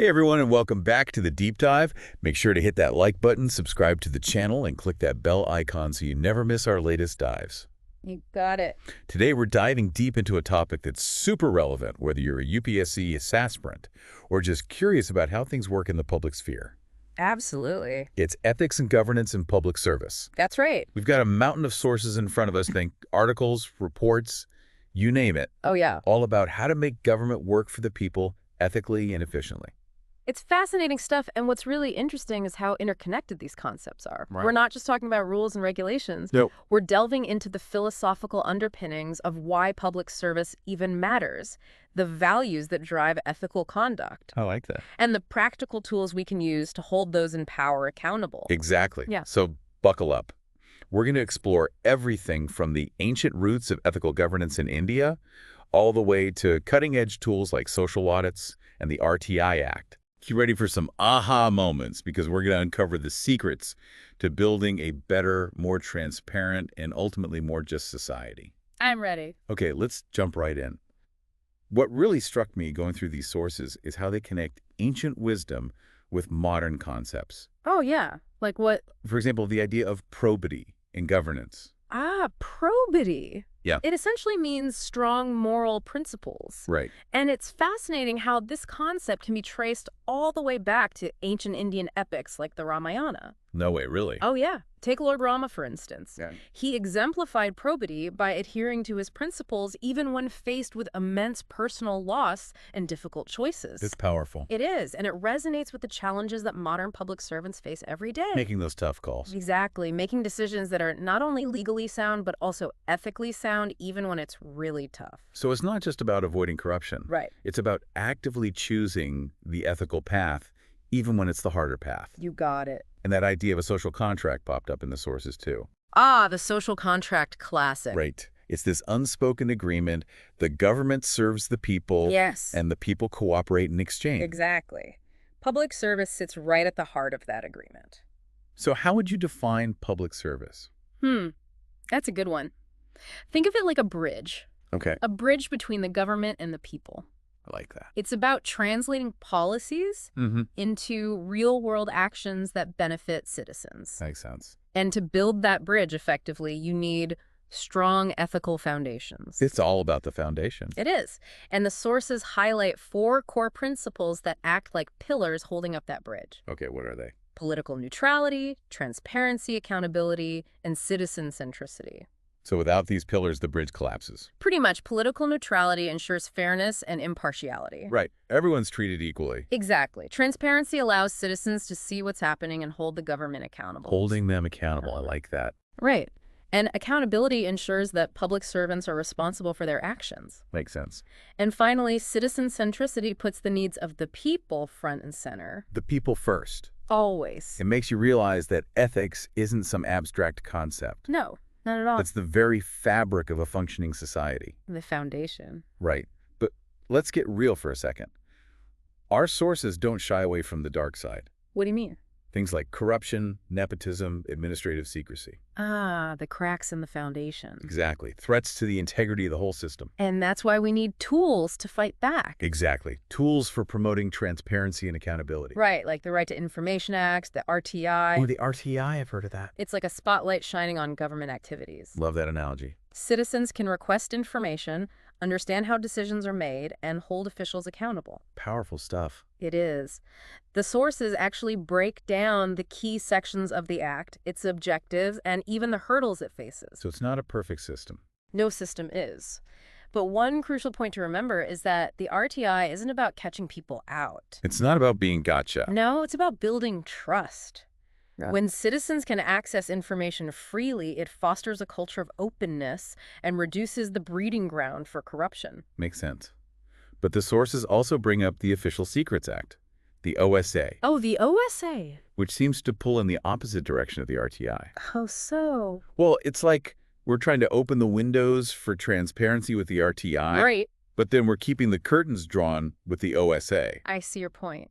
Hey everyone, and welcome back to the Deep Dive. Make sure to hit that like button, subscribe to the channel, and click that bell icon so you never miss our latest dives. You got it. Today we're diving deep into a topic that's super relevant, whether you're a UPSC aspirant or just curious about how things work in the public sphere. Absolutely. It's ethics and governance in public service. That's right. We've got a mountain of sources in front of us, think articles, reports, you name it, Oh, yeah. all about how to make government work for the people ethically and efficiently. It's fascinating stuff, and what's really interesting is how interconnected these concepts are. Right. We're not just talking about rules and regulations. Nope. We're delving into the philosophical underpinnings of why public service even matters, the values that drive ethical conduct, I like that. and the practical tools we can use to hold those in power accountable. Exactly. Yeah. So buckle up. We're going to explore everything from the ancient roots of ethical governance in India all the way to cutting-edge tools like social audits and the RTI Act. Get ready for some aha moments because we're going to uncover the secrets to building a better, more transparent, and ultimately more just society. I'm ready. Okay, let's jump right in. What really struck me going through these sources is how they connect ancient wisdom with modern concepts. Oh, yeah. Like what? For example, the idea of probity in governance. Probity. Yeah. It essentially means strong moral principles. Right. And it's fascinating how this concept can be traced all the way back to ancient Indian epics like the Ramayana. No way, really? Oh, yeah. Take Lord Rama, for instance. Yeah. He exemplified probity by adhering to his principles even when faced with immense personal loss and difficult choices. It's powerful. It is, and it resonates with the challenges that modern public servants face every day. Making those tough calls. Exactly. Making decisions that are not only legally sound, but also ethically sound, even when it's really tough. So it's not just about avoiding corruption. Right. It's about actively choosing the ethical path, even when it's the harder path. You got it. And that idea of a social contract popped up in the sources too. The social contract classic. Right. It's this unspoken agreement. The government serves the people. Yes. And the people cooperate in exchange. Exactly. Public service sits right at the heart of that agreement. So how would you define public service? That's a good one. Think of it like a bridge. Okay. A bridge between the government and the people. I like that. It's about translating policies into real-world actions that benefit citizens. Makes sense. And to build that bridge effectively, you need strong ethical foundations. It's all about the foundation. It is. And the sources highlight 4 core principles that act like pillars holding up that bridge. Okay, what are they? Political neutrality, transparency, accountability, and citizen centricity. So without these pillars, the bridge collapses. Pretty much, political neutrality ensures fairness and impartiality. Right. Everyone's treated equally. Exactly. Transparency allows citizens to see what's happening and hold the government accountable. Holding them accountable. I like that. Right. And accountability ensures that public servants are responsible for their actions. Makes sense. And finally, citizen centricity puts the needs of the people front and center. The people first. Always. It makes you realize that ethics isn't some abstract concept. No, not at all. That's the very fabric of a functioning society. The foundation. Right. But let's get real for a second. Our sources don't shy away from the dark side. What do you mean? Things like corruption, nepotism, administrative secrecy. The cracks in the foundation. Exactly. Threats to the integrity of the whole system. And that's why we need tools to fight back. Exactly. Tools for promoting transparency and accountability. Right, like the Right to Information Act, the RTI. Oh, the RTI, I've heard of that. It's like a spotlight shining on government activities. Love that analogy. Citizens can request information, understand how decisions are made, and hold officials accountable. Powerful stuff. It is. The sources actually break down the key sections of the Act, its objectives, and even the hurdles it faces. So it's not a perfect system. No system is. But one crucial point to remember is that the RTI isn't about catching people out. It's not about being gotcha. No, it's about building trust. Yeah. When citizens can access information freely, it fosters a culture of openness and reduces the breeding ground for corruption. Makes sense. But the sources also bring up the Official Secrets Act, the OSA. Oh, the OSA. Which seems to pull in the opposite direction of the RTI. How so? Well, it's like we're trying to open the windows for transparency with the RTI. Right. But then we're keeping the curtains drawn with the OSA. I see your point.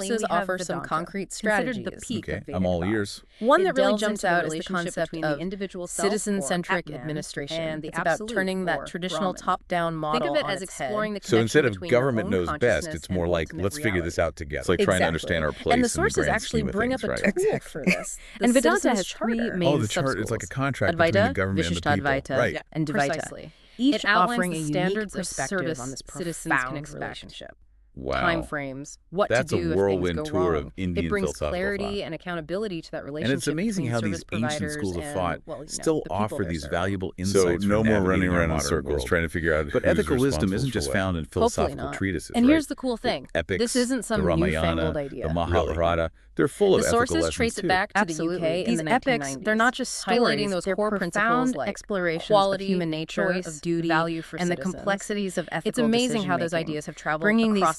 sources offer some concrete strategies. Considered the peak Okay, of Vedic I'm all thought. ears. One It that really delves jumps into the out is the relationship concept between of the individual self, or citizen-centric Atman, administration. and the It's about absolute, turning that or traditional Brahman. top-down model Think of it on as its exploring head. the So connection instead of between your government own knows best, consciousness it's and more like, ultimate let's figure this reality. out together. It's like trying to understand our place And the in the sources grand actually scheme of bring things, up a right? tool for this. And The Vedanta Citizen's has three Charter. main The chart, it's like a subschools: contract between the Advaita, government and the people. Vishishtadvaita, Right. and Dvaita. Precisely. Each It outlines offering the a unique standards of perspective service on this citizens can profound expect. relationship. Wow. Time frames, what That's to a do if whirlwind things go tour wrong. of Indian It brings philosophical clarity thought. and accountability to that relationship. And it's amazing between how service these ancient providers schools of and, thought well, still the people offer they're these serving. valuable So insights no for more navigating running our around in modern circles world. trying to figure out But who's ethical wisdom responsible isn't for just what. found in Hopefully philosophical not. treatises, And right? here's the cool thing. The epics, This isn't some the Ramayana, newfangled idea. the Mahabharata, they're full of The ethical sources lessons trace it too. back to Absolutely. the UK These in the epics, 1990s. they're not just highlighting stories, those they're core principles profound like explorations of quality, human nature, choice, of duty, value for and the citizens. complexities of ethical It's amazing how those decision-making, ideas have traveled bringing these across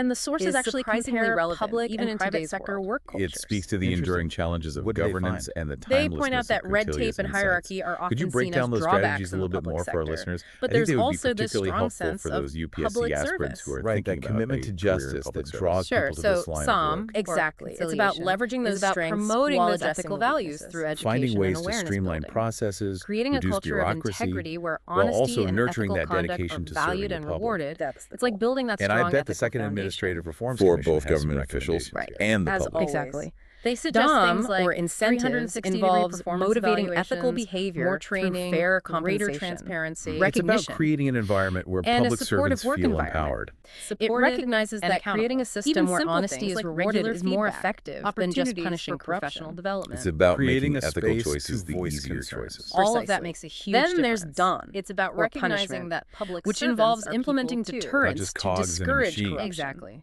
And the sources is actually surprisingly compare relevant, public even and in private today's sector world. work cultures. It speaks to the Interesting. enduring challenges of What do they governance find? and the They timelessness point out that of red Cortelia's tape and insights. hierarchy are Could you often break seen down as those drawbacks strategies a in the little bit public more for our sector. listeners? But I think there's they would be also this particularly strong helpful sense for those of UPSC public aspirants service. who are Right, thinking that about commitment a to career in justice public that service. draws Sure, people to so this line of some, work. exactly. It's about conciliation leveraging is those about strengths promoting while those addressing ethical the values weaknesses. through education Finding ways and to awareness streamline building. processes, Creating a reduce culture of bureaucracy, integrity where while honesty also and nurturing ethical that conduct dedication are to serving valued the and public. rewarded. That's the It's like goal. building that And strong I bet the ethical Second foundation. Administrative Reforms For Commission both has some government officials recommendations Right. here. and the As public. always. Exactly. They suggest DOM, things like or incentives, 360-degree involves performance motivating ethical evaluations, behavior more through training, fair greater compensation, transparency, It's about recognition, creating an environment where and a public supportive servants work feel environment. empowered. It supported recognizes and that creating a accountable. system Even where simple honesty things is like rewarded regular is more feedback, effective than just opportunities punishing for professional corruption. development. It's about Creating making a ethical space to choices the voice easier concerns. choices. All of that Precisely. makes a huge Then difference. there's done. It's about or recognizing punishment, that public which servants involves are implementing people too. deterrents just to cogs in a discourage machine. corruption. Exactly.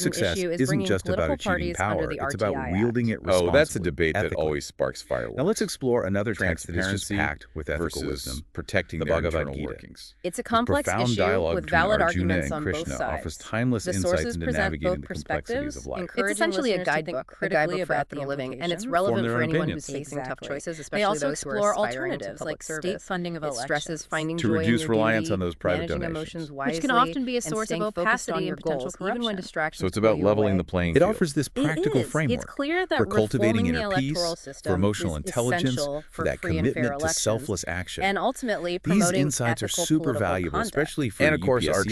success issue is isn't bringing just about political achieving parties under power. the It's about RTI wielding Act. it responsibly. Oh, that's a debate that ethically. always sparks fireworks. Now let's explore another text that is just Transparency packed with ethical versus wisdom. protecting the their Bhagavad internal Gita. workings. It's a This complex profound issue dialogue with between valid Arjuna arguments and on Krishna both sides. offers timeless The insights sources into present navigating both the complexities of perspectives, life. it's essentially a guidebook, critically for about ethical the living, and it's implications. relevant Form their for own anyone opinions. who's facing tough Exactly. choices, They especially also those who are explore aspiring to alternatives public like service. state funding of It stresses elections. finding To joy reduce in your reliance duty, on those private managing donations. emotions wisely, Which can often be a and source of staying focused opacity on and your goals, potential even when corruption. distractions So it's pull about you leveling away. the playing It field. offers this It practical is. framework It's clear that for cultivating reforming the inner peace, electoral for system emotional is intelligence, essential for that free and fair commitment to elections, selfless action. and ultimately These promoting insights are ethical super political valuable, conduct. especially for And of course, our UPSC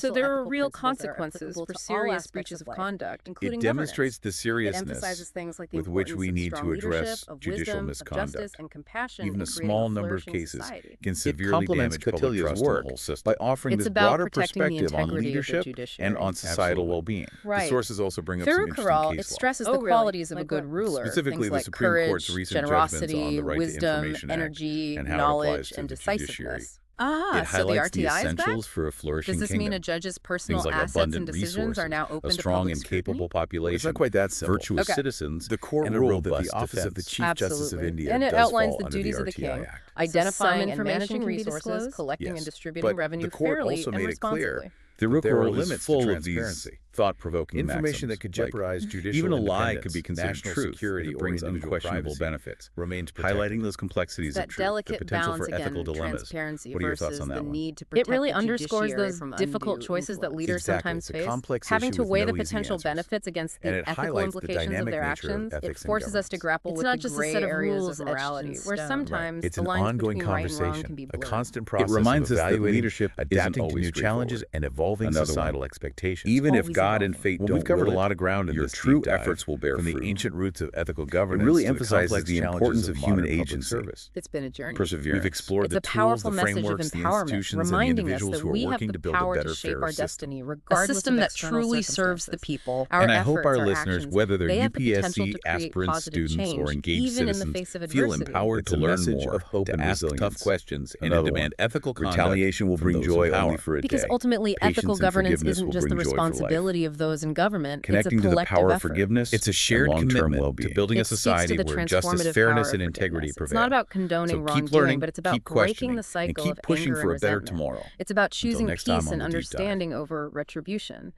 So there are ethical real principles that are consequences applicable for to all serious aspects breaches of life, conduct. including It demonstrates the governance. It seriousness emphasizes things like the with which we importance of need strong to address leadership, of judicial wisdom, of misconduct. justice, and compassion Even in a creating small number of flourishing cases society. can It severely complements damage public Cotillo's trust in the work whole system. by offering It's this about broader protecting the perspective on integrity of the leadership judiciary. and on societal Absolutely. well-being. The Right. sources also bring up some Through interesting Corral, it case law. stresses Oh, the really? qualities of a Like good what? ruler. Specifically, things the like Supreme Court's courage, recent judgments on generosity, the Right to wisdom, Information Act energy, and how it knowledge, applies to and the judiciary. decisiveness. Ah, It so the highlights the RTI is back? essentials for a flourishing Does this kingdom. mean a judge's personal Things like assets abundant and decisions are resources, now a open to strong public and scrutiny? capable population, It's not quite that simple. virtuous Okay. citizens, The court and a ruled that robust the office of the defense. Chief Justice of Absolutely. India And it does outlines fall the under duties of the RTI king, Act. identifying some and information managing can be resources, disclosed? collecting Yes. and distributing But revenue the court fairly also and made it clear responsibly. The real There are world is limits to full of these transparency. thought-provoking Information maxims, that could like jeopardize judicial even a lie independence, could be considered national truth security, if it or brings individual unquestionable privacy benefits, remains protected. highlighting those complexities That of truth, the delicate potential balance for ethical again, dilemmas. transparency What are your versus thoughts on the that one? need to protect It really the underscores judiciary those from difficult undue choices that influence. leaders Exactly. sometimes It's a face. complex Having issue to with weigh no the easy potential answers. benefits against And the it ethical highlights the implications of dynamic their nature of actions, ethics it and forces us to governance. grapple It's with not the just a gray set of areas rules of etched in morality, where stone. sometimes It's the an lines ongoing between right and wrong conversation, can be a blurred. constant It process reminds of us that evaluating, leadership isn't adapting to always new challenges, straightforward. and evolving Another societal one. expectations. Even if Always God and evolving. fate Well, don't we've covered a will it, lot of ground in your this true deep dive, efforts will bear from the fruit. ancient roots of ethical It governance really to the emphasizes complex the challenges importance of of human modern public agency, service. It's been a journey. perseverance. We've explored It's the a tools, powerful the message of frameworks, the empowerment, institutions, and the reminding us individuals that who are we have working the to build a power better, to shape fairer our system. destiny, A regardless system of that external truly serves the circumstances. people. Our And I hope efforts, our our listeners, actions, whether they're they have the potential UPSC to create aspirants, positive students, or change, engaged even in the citizens, face of feel adversity. empowered It's to a learn message more, of hope to and ask tough resilience. questions, and to Another demand one. ethical conduct Retaliation will from bring those in joy power. only for a Because day. ultimately, Patience ethical and governance forgiveness isn't will just the bring joy for life. responsibility of those in government, Connecting it's a to the collective power of effort. forgiveness It's a and shared long-term commitment well-being. to building a It speaks to society the where justice, transformative fairness, power and of integrity forgiveness. prevail. It's not about So condoning keep wrongdoing, learning, but it's about keep breaking questioning, the and cycle keep of pushing anger for and a better resentment. tomorrow. It's about Until choosing next time peace on and The Deep Dive. understanding over retribution.